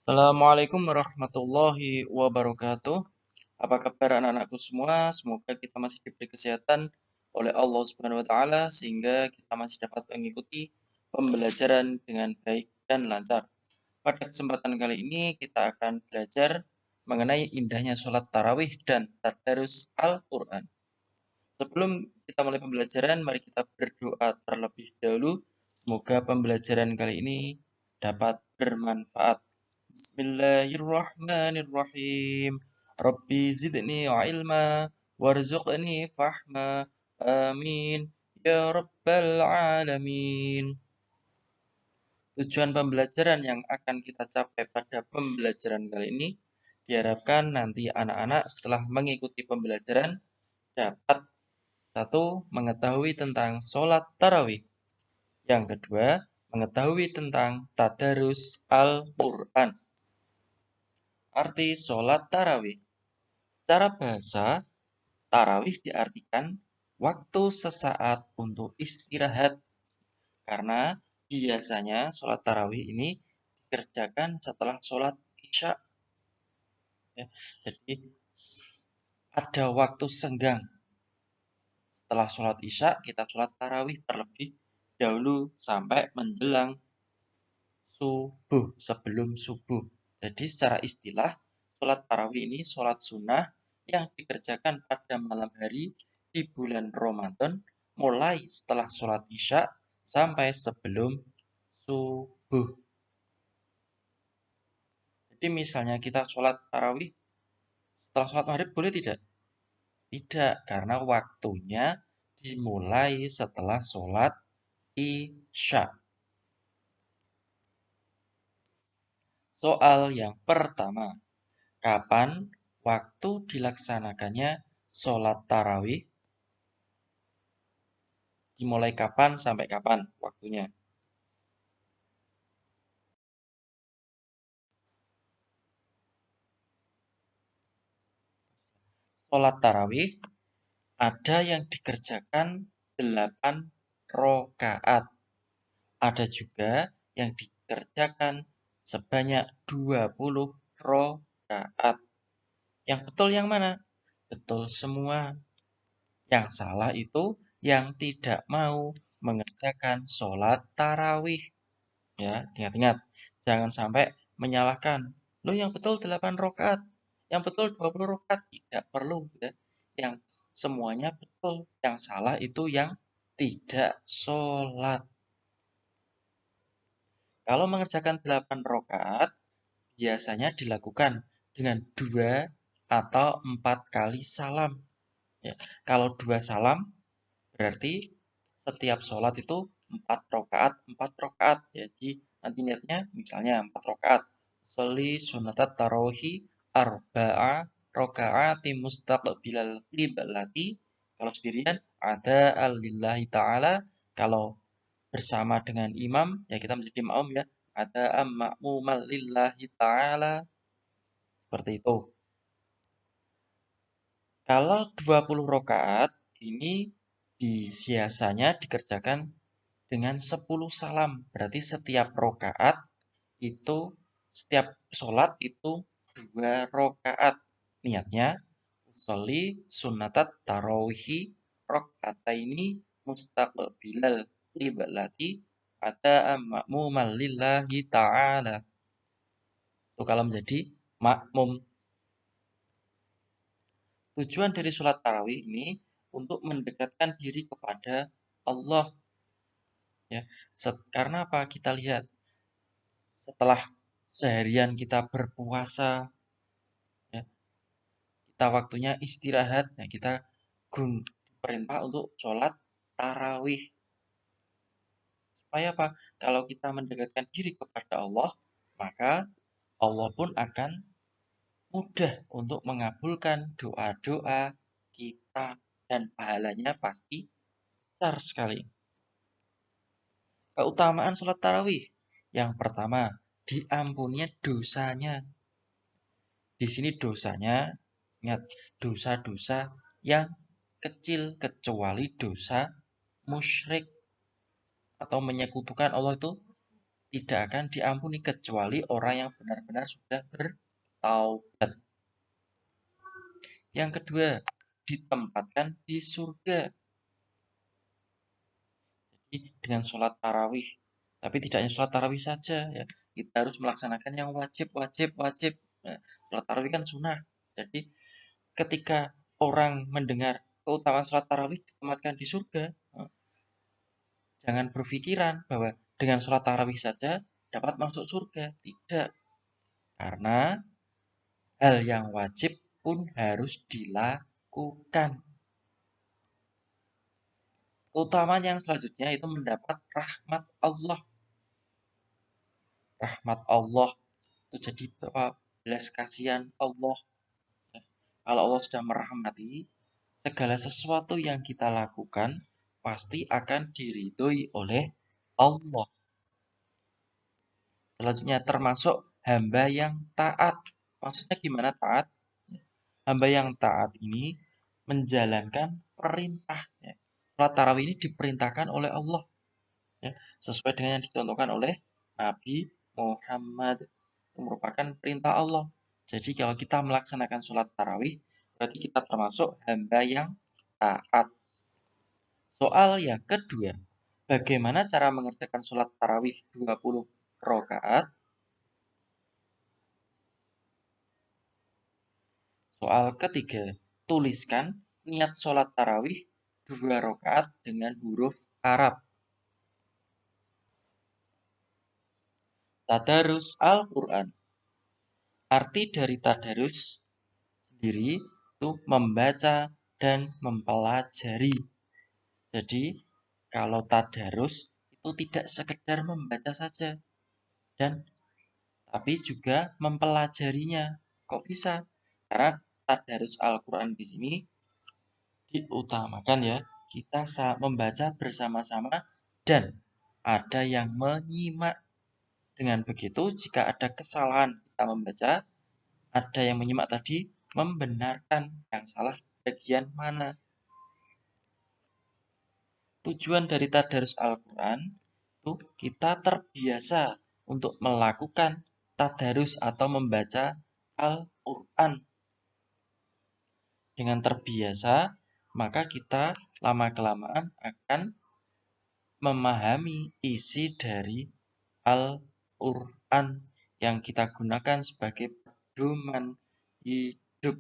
Assalamualaikum warahmatullahi wabarakatuh. Apa kabar anak-anakku semua? Semoga kita masih diberi kesehatan oleh Allah Subhanahu wa taala sehingga kita masih dapat mengikuti pembelajaran dengan baik dan lancar. Pada kesempatan kali ini kita akan belajar mengenai indahnya sholat tarawih dan tadarus Al-Qur'an. Sebelum kita mulai pembelajaran, mari kita berdoa terlebih dahulu. Semoga pembelajaran kali ini dapat bermanfaat. Bismillahirrahmanirrahim. Rabbi zidni ilma warzuqni fahma. Amin. Ya Rabbal Alamin. Tujuan pembelajaran yang akan kita capai pada pembelajaran kali ini diharapkan nanti anak-anak setelah mengikuti pembelajaran dapat satu, mengetahui tentang sholat tarawih. Yang kedua, mengetahui tentang tadarus Al-Quran. Arti sholat tarawih. Secara bahasa, tarawih diartikan waktu sesaat untuk istirahat. Karena biasanya sholat tarawih ini dikerjakan setelah sholat isya. Ya, jadi ada waktu senggang. Setelah sholat isya, kita sholat tarawih terlebih dahulu sampai menjelang subuh, sebelum subuh. Jadi secara istilah, sholat tarawih ini sholat sunnah yang dikerjakan pada malam hari di bulan Ramadan, mulai setelah sholat isya sampai sebelum subuh. Jadi misalnya kita sholat tarawih setelah sholat maghrib boleh tidak? Tidak, karena waktunya dimulai setelah sholat isya. Soal yang pertama, kapan waktu dilaksanakannya sholat tarawih? Dimulai kapan sampai kapan waktunya? Sholat tarawih ada yang dikerjakan 8 rakaat. Ada juga yang dikerjakan sebanyak 20 rakaat. Yang betul yang mana? Betul semua. Yang salah itu yang tidak mau mengerjakan sholat tarawih. Ya, ingat-ingat. Jangan sampai menyalahkan. Lo yang betul 8 rakaat. Yang betul 20 rakaat. Tidak perlu. Ya. Yang semuanya betul. Yang salah itu yang tidak sholat. Kalau mengerjakan 8 rakaat, biasanya dilakukan dengan 2 atau 4 kali salam. Ya. Kalau 2 salam, berarti setiap sholat itu 4 rakaat, 4 rakaat. Jadi nanti niatnya misalnya 4 rakaat. Sholli sunatat tarawih arba'a rakaati mustaqbilal qiblati. Kalau sendirian ada alillahi ta'ala. Kalau bersama dengan imam, ya kita menjadi ma'mum ya. Ada ma'mumal lillahi ta'ala. Seperti itu. Kalau 20 rakaat, ini biasanya dikerjakan dengan 10 salam. Berarti setiap rokaat itu, setiap sholat itu 2 rokaat. Niatnya, usolli sunnatat tarawih rokataini mustaqbilal qiblati ada ma'muman lillahi ta'ala. Itu kalau menjadi makmum. Tujuan dari sholat tarawih ini untuk mendekatkan diri kepada Allah. Ya, karena apa? Kita lihat setelah seharian kita berpuasa, ya, kita waktunya istirahat, ya, kita diperintah untuk sholat tarawih. Supaya apa? Kalau kita mendekatkan diri kepada Allah, maka Allah pun akan mudah untuk mengabulkan doa-doa kita dan pahalanya pasti besar sekali. Keutamaan sholat tarawih. Yang pertama, diampuninya dosanya. Di sini dosanya, ingat, dosa-dosa yang kecil kecuali dosa musyrik atau menyekutukan Allah itu tidak akan diampuni kecuali orang yang benar-benar sudah bertaubat. Yang kedua, ditempatkan di surga. Jadi dengan sholat tarawih. Tapi tidak hanya sholat tarawih saja, ya. Kita harus melaksanakan yang wajib. Nah, sholat tarawih kan sunnah. Jadi ketika orang mendengar keutamaan sholat tarawih ditempatkan di surga, jangan berpikiran bahwa dengan sholat tarawih saja dapat masuk surga. Tidak. Karena hal yang wajib pun harus dilakukan. Keutamaan yang selanjutnya itu mendapat rahmat Allah. Rahmat Allah itu jadi belas kasihan Allah. Kalau Allah sudah merahmati, segala sesuatu yang kita lakukan pasti akan diridhoi oleh Allah. Selanjutnya termasuk hamba yang taat. Maksudnya gimana taat? Hamba yang taat ini menjalankan perintah. Sholat tarawih ini diperintahkan oleh Allah, ya, sesuai dengan yang dicontohkan oleh Nabi Muhammad. Itu merupakan perintah Allah. Jadi kalau kita melaksanakan sholat tarawih, berarti kita termasuk hamba yang taat. Soal yang kedua, bagaimana cara mengerjakan sholat tarawih 20 rakaat? Soal ketiga, tuliskan niat sholat tarawih 2 rakaat dengan huruf Arab. Tadarus Al-Quran. Arti dari tadarus sendiri itu membaca dan mempelajari. Jadi, kalau tadarus itu tidak sekedar membaca saja, dan tapi juga mempelajarinya. Kok bisa? Karena tadarus Al-Quran di sini diutamakan, ya. Kita membaca bersama-sama dan ada yang menyimak. Dengan begitu, jika ada kesalahan kita membaca, ada yang menyimak tadi membenarkan yang salah bagian mana. Tujuan dari tadarus Al-Quran itu kita terbiasa untuk melakukan tadarus atau membaca Al-Quran. Dengan terbiasa, maka kita lama-kelamaan akan memahami isi dari Al-Quran yang kita gunakan sebagai pedoman hidup.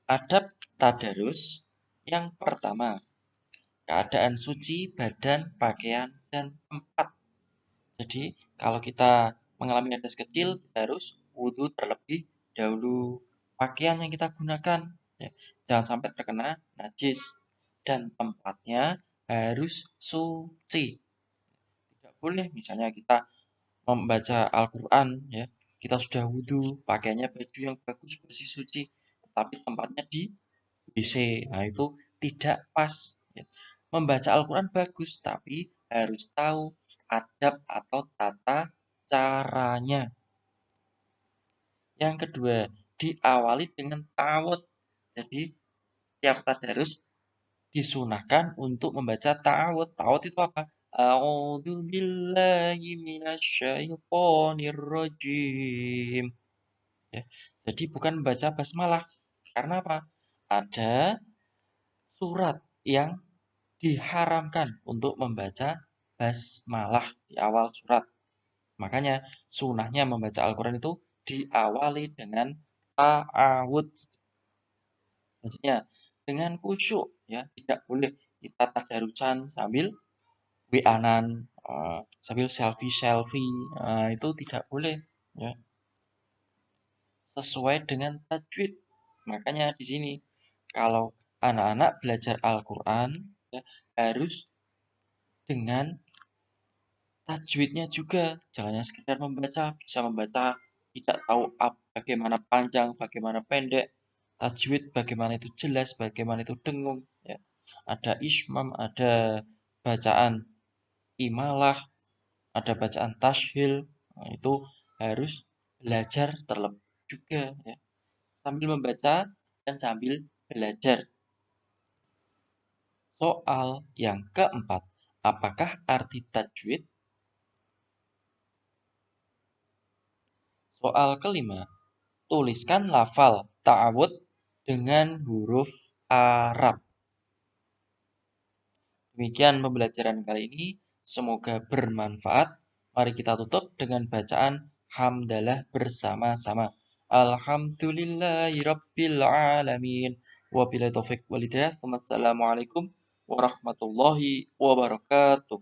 Adab tadarus yang pertama, keadaan suci, badan, pakaian, dan tempat. Jadi, kalau kita mengalami hadas kecil, kita harus wudhu terlebih dahulu. Pakaian yang kita gunakan, ya, jangan sampai terkena najis. Dan tempatnya harus suci. Tidak boleh misalnya kita membaca Al-Quran, ya, kita sudah wudhu, pakainya baju yang bagus, bersih, suci, tapi tempatnya di WC. Nah, itu tidak pas. Ya. Membaca Al-Quran bagus, tapi harus tahu adab atau tata caranya. Yang kedua, diawali dengan ta'awudz. Jadi, tiap tadarus disunahkan untuk membaca ta'awudz. Ta'awudz itu apa? A'udzu billahi minasyaitonir rajim. Ya. Jadi bukan membaca basmalah. Karena apa? Ada surat yang diharamkan untuk membaca basmalah di awal surat. Makanya sunahnya membaca Al-Quran itu diawali dengan ta'awudz. Maksudnya dengan khusyuk, ya, tidak boleh kita tadarusan sambil WA-an, sambil selfie, itu tidak boleh, ya. Sesuai dengan tajwid. Makanya di sini kalau anak-anak belajar Al-Quran, ya, harus dengan tajwidnya juga. Jangan hanya sekedar membaca, bisa membaca tidak tahu bagaimana panjang, bagaimana pendek, tajwid bagaimana itu jelas, bagaimana itu dengung, ya. Ada ismam, ada bacaan imalah, ada bacaan tashil. Nah, itu harus belajar terlebih juga, ya. Sambil membaca dan sambil belajar. Soal yang keempat, Apakah arti tajwid? Soal kelima, tuliskan lafal ta'awud dengan huruf Arab. Demikian pembelajaran kali ini. Semoga bermanfaat. Mari kita tutup dengan bacaan hamdalah bersama-sama. Alhamdulillahirabbil alamin. Wabillahi taufik walhidayah. Wassalamualaikum warahmatullahi wabarakatuh.